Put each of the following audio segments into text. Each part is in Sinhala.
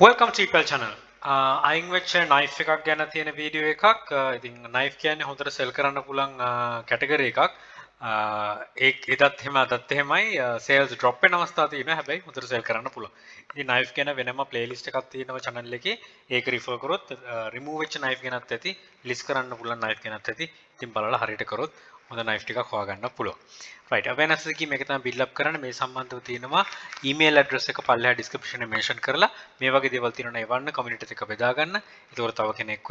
Welcome to EPL channel. අයින් වෙච්ච knife එකක් ගැන තියෙන වීඩියෝ එකක්. ඉතින් knife කියන්නේ හොඳට sell කරන්න පුළුවන් category එකක්. ඒකත් එහෙම අදත් එහෙමයි sales drop වෙන අවස්ථා තියෙනවා. හැබැයි හොඳට sell කරන්න පුළුවන්. ඉතින් knife ගැන වෙනම playlist එකක් තියෙනවා channel එකේ. ඒක refer කරොත් remove වෙච්ච knife ගැනත් ඇති, list කරන්න පුළුවන් knife ගැනත් ඇති. ඉතින් බලලා හරියට කරොත් හොඳ knife ටිකක් හොයාගන්න පුළුවන්. right awareness එකකින් මේක තමයි build up කරන්න. මේ සම්බන්ධව තියෙනවා email address එක පල්ලෙහා description එකේ mention කරලා මේ වගේ දේවල් තියෙනවා එවන්න community එක බෙදා ගන්න. ඒතකොට තව කෙනෙක්ව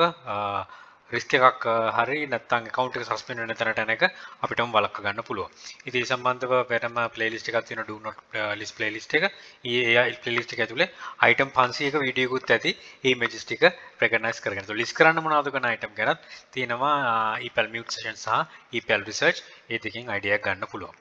risk එකක් හරි නැත්නම් account එක suspend වෙන තැනට යන එක අපිටම වළක්ව ගන්න පුළුවන්. ඉතින් මේ සම්බන්ධව වෙනම playlist එකක් තියෙනවා do not list playlist එක. ඒ playlist එක ඇතුලේ item 500ක වීඩියෝ එකකුත් ඇති. මේ images ටික recognize කරගන්න. ඒතකොට list කරන්න මොනවද කරන item ගැනත් තියෙනවා EPL mute session සහ EPL research. ඒ දෙකෙන් idea එකක් ගන්න පුළුවන්.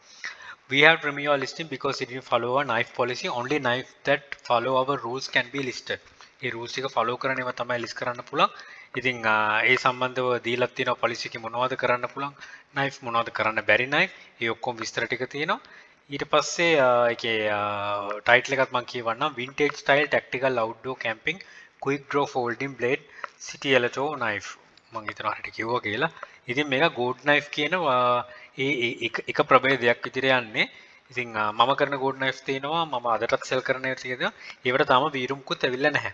We have to remove your listing because it didn't follow our knife policy. Only knife that follow our rules can be listed. A rules ටික follow කරන ඒවා තමයි list කරන්න පුළුවන්. ඉතින් ඒ සම්බන්ධව දීලා තියෙන policy එකේ මොනවද කරන්න පුළුවන්? knife මොනවද කරන්න බැරි knife? ඒ ඔක්කොම විස්තර ටික තියෙනවා. ඊට පස්සේ ඒකේ title එකත් මම කියවන්නම් vintage style tactical outdoor camping quick draw folding blade city electro knife. මම හිතනවා හරියට කිව්වා කියලා. ඉතින් මේක gold knife කියන එක ප්‍රභේදයක් විදිහට යන්නේ. ඉතින් මම කරන gold knife තියෙනවා මම අදටත් sell කරන ඒවා තියෙනවා. ඒවට තාම වීරුම්කුත් ඇවිල්ලා නැහැ.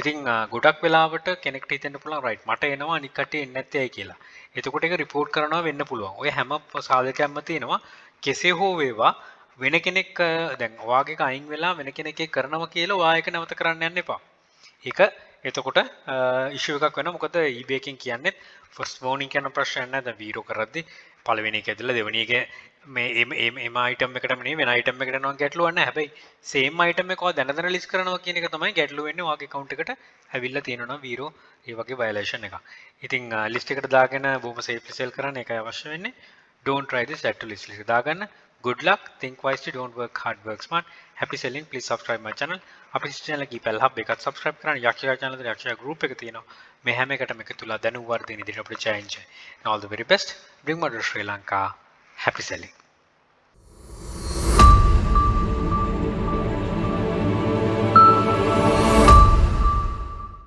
ඉතින් ගොඩක් වෙලාවට කෙනෙක්ට හිතෙන්න පුළුවන් right මට එනවා අනික් කටේ එන්නේ නැත්තේ ඇයි කියලා. එතකොට ඒක report කරනවා වෙන්න පුළුවන්. ඔය හැම සාධකයක්ම තියෙනවා. කෙසේ හෝ වේවා වෙන කෙනෙක් දැන් ඔයාගේ අයින් වෙලා වෙන කෙනෙක් කරනවා කියලා ඔයා ඒක නැවත කරන්න යන්න එපා. ඒක එතකොට ඉෂුව එකක් වෙනවා. මොකද eBay එකෙන් කියන්නේ first warning කියන ප්‍රශ්නයක් නැහැ. දැන් වීරෝ කරද්දී පළවෙනි එක ඇදලා දෙවෙනි එක මේ item එකටම නෙවෙයි වෙන item එකකට යනවා ගැටලුවක් නැහැ. හැබැයි same item එක ඔයා දැන ලිස්ට් කරනවා කියන එක තමයි ගැටලුව වෙන්නේ. ඔයාගේ account එකට ඇවිල්ලා තියෙනවා වීරෝ ඒ වගේ violation එකක්. ඉතින් list එකට දාගෙන බොහොම safely sell කරන්න ඒකයි අවශ්‍ය වෙන්නේ. Don't try this add to list එක දාගන්න. Good luck, think wisely, don't work hard, work smart. Happy selling. Please subscribe my channel. අපේ channel එකේ EPL hub එකත් subscribe කරන්න. යක්ෂයා channel එකේ යක්ෂයා group එක තියෙනවා. මේ හැම එකටම එකතුලා දැනුම් වර්ධන ඉදිරියට අපිට challenge. And all the very best. Bring more to Sri Lanka. Happy selling.